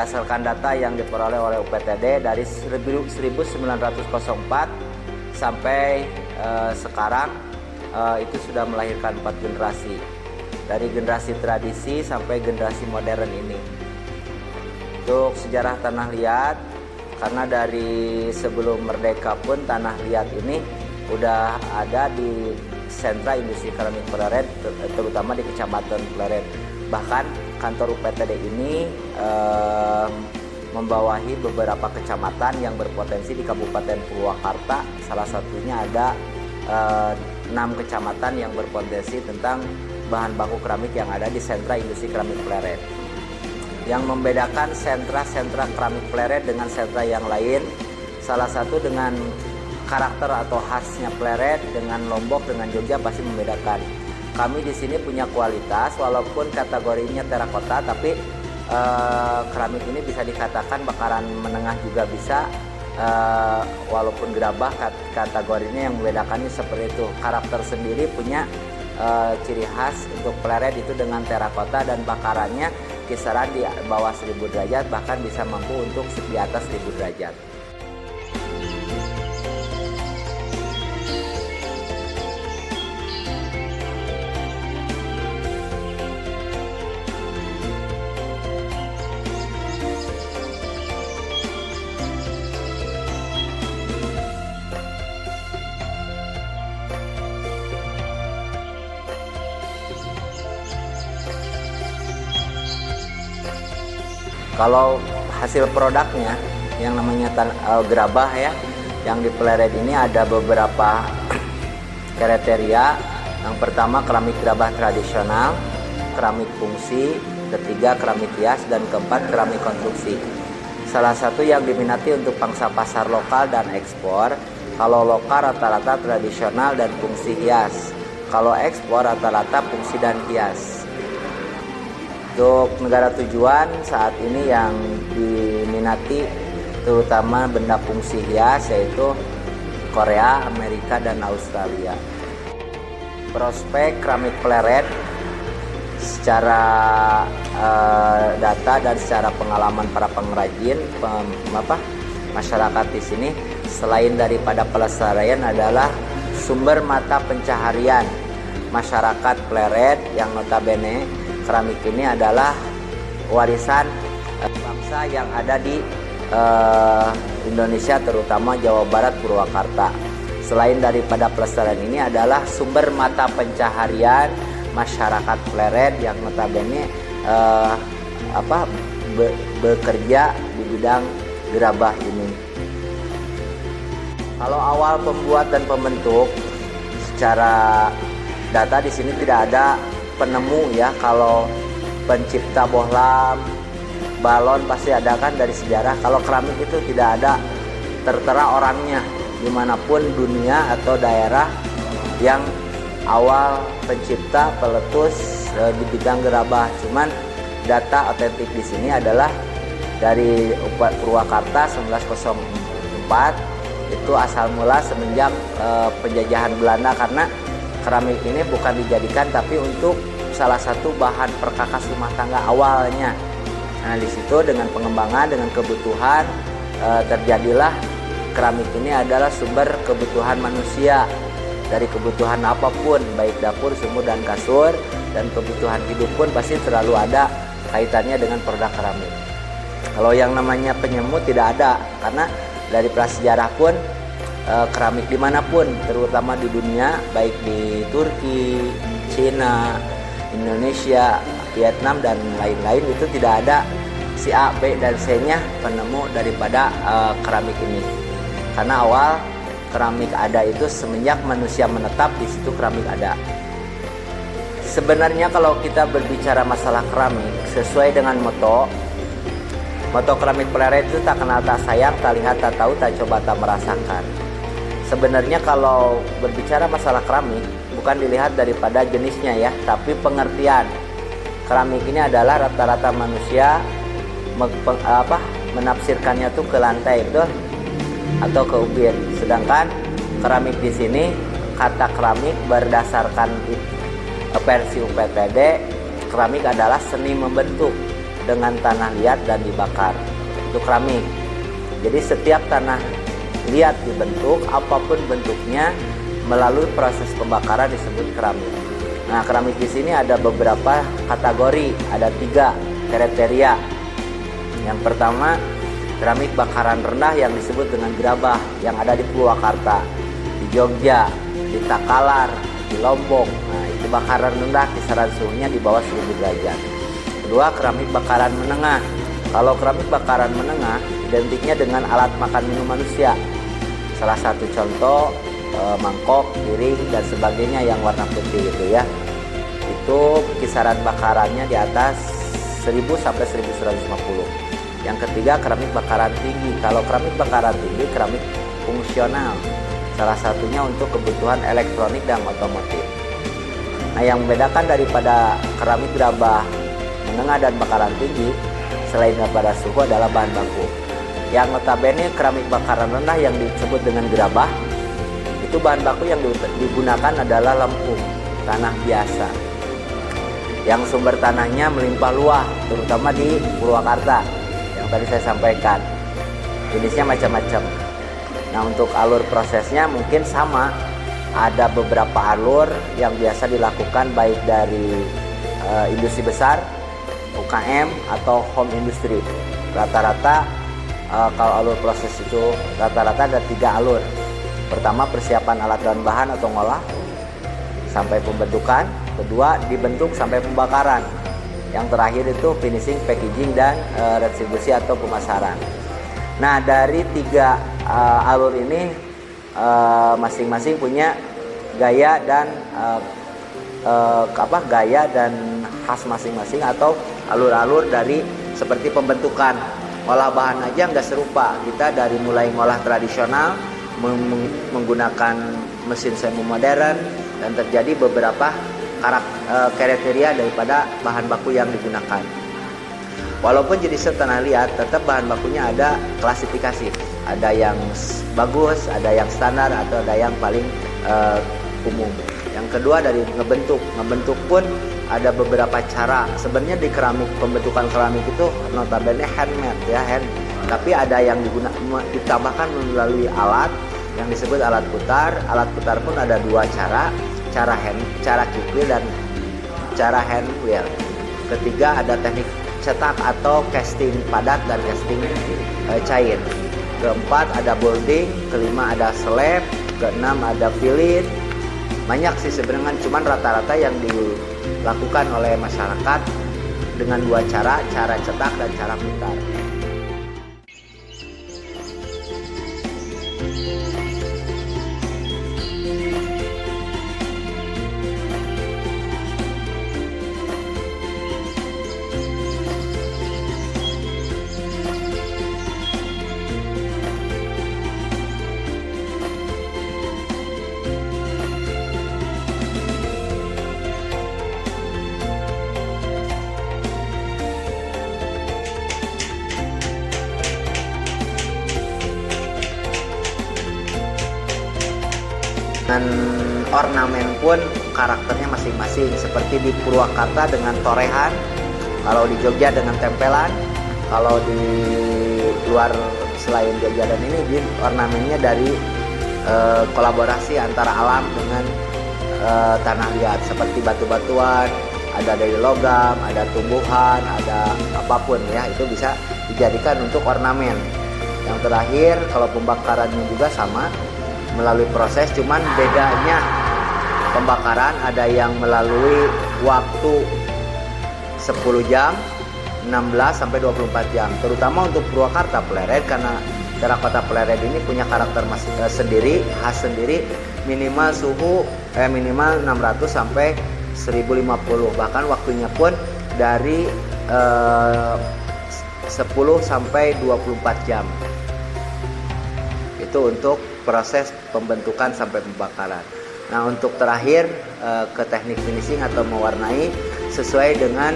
berdasarkan data yang diperoleh oleh UPTD dari 1904 sampai sekarang itu sudah melahirkan 4 generasi. Dari generasi tradisi sampai generasi modern ini. Untuk sejarah Tanah Liat, karena dari sebelum merdeka pun Tanah Liat ini udah ada di sentra industri keramik Pleret, terutama di Kecamatan Pleret. Bahkan kantor UPTD ini membawahi beberapa kecamatan yang berpotensi di Kabupaten Purwakarta. Salah satunya ada 6 kecamatan yang berpotensi tentang bahan baku keramik yang ada di sentra industri keramik Pleret. Yang membedakan sentra-sentra keramik Pleret dengan sentra yang lain, salah satu dengan karakter atau khasnya Pleret dengan Lombok dengan Jogja pasti membedakan. Kami di sini punya kualitas walaupun kategorinya terakota, tapi keramik ini bisa dikatakan bakaran menengah juga bisa, walaupun gerabah kategorinya yang membedakannya seperti itu. Karakter sendiri punya ciri khas untuk Pleret itu dengan terakota dan bakarannya kisaran di bawah 1000 derajat, bahkan bisa mampu untuk di atas 1000 derajat. Kalau hasil produknya yang namanya gerabah ya, yang di Pleret ini ada beberapa kriteria. Yang pertama keramik gerabah tradisional, keramik fungsi, ketiga keramik hias, dan keempat keramik konstruksi. Salah satu yang diminati untuk pangsa pasar lokal dan ekspor. Kalau lokal rata-rata tradisional dan fungsi hias. Kalau ekspor rata-rata fungsi dan hias. Untuk negara tujuan saat ini yang diminati terutama benda fungsi hias yaitu Korea, Amerika, dan Australia. Prospek keramik Pleret secara data dan secara pengalaman para pengrajin masyarakat di sini, selain daripada pelestarian adalah sumber mata pencaharian masyarakat Pleret yang notabene keramik ini adalah warisan bangsa yang ada di Indonesia, terutama Jawa Barat, Purwakarta. Selain daripada pelestarian ini adalah sumber mata pencaharian masyarakat Pleret yang notabene bekerja di bidang gerabah ini. Kalau awal pembuat dan pembentuk, secara data di sini tidak ada penemu ya. Kalau pencipta bohlam, balon pasti ada kan dari sejarah. Kalau keramik itu tidak ada tertera orangnya dimanapun dunia atau daerah yang awal pencipta peletus di bidang gerabah. Cuman data otentik di sini adalah dari Purwakarta 1904, itu asal mula semenjak penjajahan Belanda, karena keramik ini bukan dijadikan tapi untuk salah satu bahan perkakas rumah tangga awalnya. Nah, di situ dengan pengembangan, dengan kebutuhan terjadilah keramik ini adalah sumber kebutuhan manusia. Dari kebutuhan apapun, baik dapur, sumur, dan kasur, dan kebutuhan hidup pun pasti selalu ada kaitannya dengan produk keramik. Kalau yang namanya penyemut tidak ada, karena dari prasejarah pun keramik dimanapun, terutama di dunia, baik di Turki, Cina, Indonesia, Vietnam, dan lain-lain, itu tidak ada si A, B, dan C-nya penemu daripada keramik ini. Karena awal keramik ada itu semenjak manusia menetap, di situ keramik ada. Sebenarnya kalau kita berbicara masalah keramik, sesuai dengan moto keramik Pleret itu tak kenal tak sayang, tak lihat tak tahu, tak coba tak merasakan. Sebenarnya kalau berbicara masalah keramik bukan dilihat daripada jenisnya ya, tapi pengertian. Keramik ini adalah rata-rata manusia menafsirkannya tuh ke lantai, betul? Atau ke ubin. Sedangkan keramik di sini, kata keramik berdasarkan versi UPTD, keramik adalah seni membentuk. dengan tanah liat dan dibakar. Itu keramik. Jadi setiap tanah liat dibentuk, apapun bentuknya, melalui proses pembakaran disebut keramik. Nah, keramik di sini ada beberapa kategori, ada 3 kriteria. Yang pertama, keramik bakaran rendah yang disebut dengan gerabah yang ada di Purwakarta, di Jogja, di Takalar, di Lombok. Nah, itu bakaran rendah, kisaran suhunya di bawah 1000 derajat. Kedua, keramik bakaran menengah. Kalau keramik bakaran menengah identiknya dengan alat makan minum manusia. Salah satu contoh mangkok, piring dan sebagainya yang warna putih itu ya. Itu kisaran bakarannya di atas 1000 sampai 1150. Yang ketiga, keramik bakaran tinggi. Kalau keramik bakaran tinggi, keramik fungsional. Salah satunya untuk kebutuhan elektronik dan otomotif. Nah, yang membedakan daripada keramik gerabah menengah dan bakaran tinggi selain daripada suhu adalah bahan baku. Yang notabene keramik bakaran rendah yang disebut dengan gerabah, itu bahan baku yang digunakan adalah lempung, tanah biasa. Yang sumber tanahnya melimpah luah, terutama di Purwakarta yang tadi saya sampaikan. Jenisnya macam-macam. Nah, untuk alur prosesnya mungkin sama. Ada beberapa alur yang biasa dilakukan baik dari industri besar, UKM atau home industry. Rata-rata kalau alur proses itu rata-rata ada 3 alur. Pertama, persiapan alat dan bahan atau ngolah sampai pembentukan. Kedua, dibentuk sampai pembakaran. Yang terakhir itu finishing, packaging, dan retribusi atau pemasaran. Nah, dari 3 alur ini masing-masing punya gaya dan gaya dan khas masing-masing atau alur-alur dari seperti pembentukan. Olah bahan aja nggak serupa. Kita dari mulai ngolah tradisional menggunakan mesin semi modern dan terjadi beberapa kriteria daripada bahan baku yang digunakan. Walaupun jenis tanah liat, tetap bahan bakunya ada klasifikasi. Ada yang bagus, ada yang standar, atau ada yang paling umum. Yang kedua dari ngebentuk. Ngebentuk pun ada beberapa cara. Sebenarnya di keramik, pembentukan keramik itu notabene handmade ya, tapi ada yang ditambahkan melalui alat yang disebut alat putar. Alat putar pun ada 2 cara, cara kick wheel dan cara hand wheel. Ketiga ada teknik cetak atau casting padat dan casting cair. Keempat ada molding, kelima ada slab, keenam ada fillet. Banyak sih sebenarnya, cuman rata-rata yang dilakukan oleh masyarakat dengan 2 cara cetak dan cara putar. Dan ornamen pun karakternya masing-masing, seperti di Purwakarta dengan torehan, kalau di Jogja dengan tempelan, kalau di luar selain Jogja dan ini ornamennya dari kolaborasi antara alam dengan tanah liat, seperti batu-batuan, ada dari logam, ada tumbuhan, ada apapun ya, itu bisa dijadikan untuk ornamen. Yang terakhir, kalau pembakarannya juga sama melalui proses, cuman bedanya pembakaran ada yang melalui waktu 10 jam, 16 sampai 24 jam. Terutama untuk Purwakarta Pleret, karena terakota Pleret ini punya karakter sendiri, khas sendiri, minimal suhu minimal 600 sampai 1050. Bahkan waktunya pun dari 10 sampai 24 jam. Itu untuk proses pembentukan sampai pembakaran. Nah, untuk terakhir ke teknik finishing atau mewarnai sesuai dengan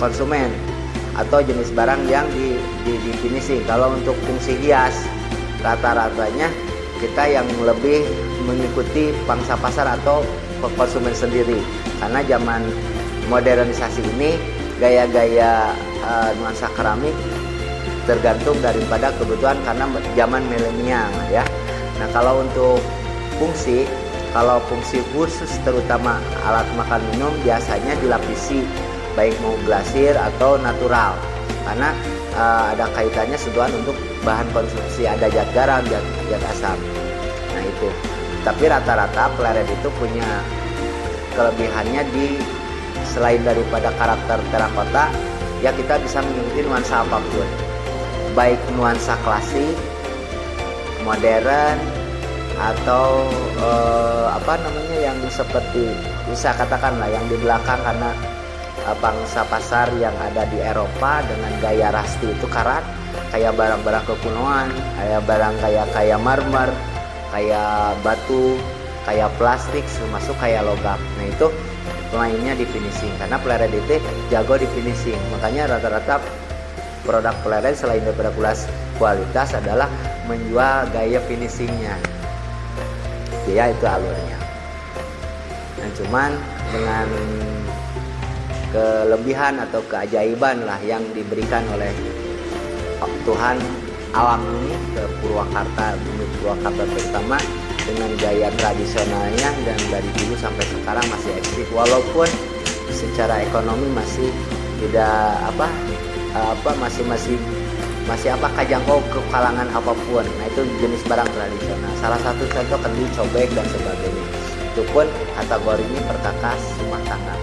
konsumen atau jenis barang yang di finishing. Kalau untuk fungsi hias, rata-ratanya kita yang lebih mengikuti pangsa pasar atau konsumen sendiri. Karena zaman modernisasi ini gaya-gaya nuansa keramik tergantung daripada kebutuhan karena zaman milenial ya. Nah kalau untuk fungsi, kalau fungsi khusus terutama alat makan minum biasanya dilapisi baik mau glasir atau natural karena ada kaitannya sentuhan untuk bahan konsumsi, ada zat garam, zat asam. Nah itu. Tapi rata-rata peleret itu punya kelebihannya di selain daripada karakter terakota, ya kita bisa mengikuti nuansa apapun. Baik nuansa klasik, modern, atau yang seperti bisa katakanlah yang di belakang karena bangsa pasar yang ada di Eropa dengan gaya rasti itu karat, kayak barang-barang kekunoan, kayak barang kayak marmer, kayak batu, kayak plastik, termasuk kayak logam. Nah itu lainnya di finishing karena peleret itu jago di finishing. Makanya rata-rata produk peleret selain daripada kualitas adalah menjual gaya finishingnya. Dia itu alurnya. Nah cuman dengan kelebihan atau keajaiban lah yang diberikan oleh Tuhan alam ini ke Purwakarta, bumi Purwakarta terutama dengan gaya tradisionalnya dan dari dulu sampai sekarang masih eksis walaupun secara ekonomi masih tidak masih kajangkau ke kalangan apapun. Nah itu jenis barang tradisional. Salah satu contoh kendi, cobek dan sebagainya. Itu pun kategorinya perkakas rumah tangga.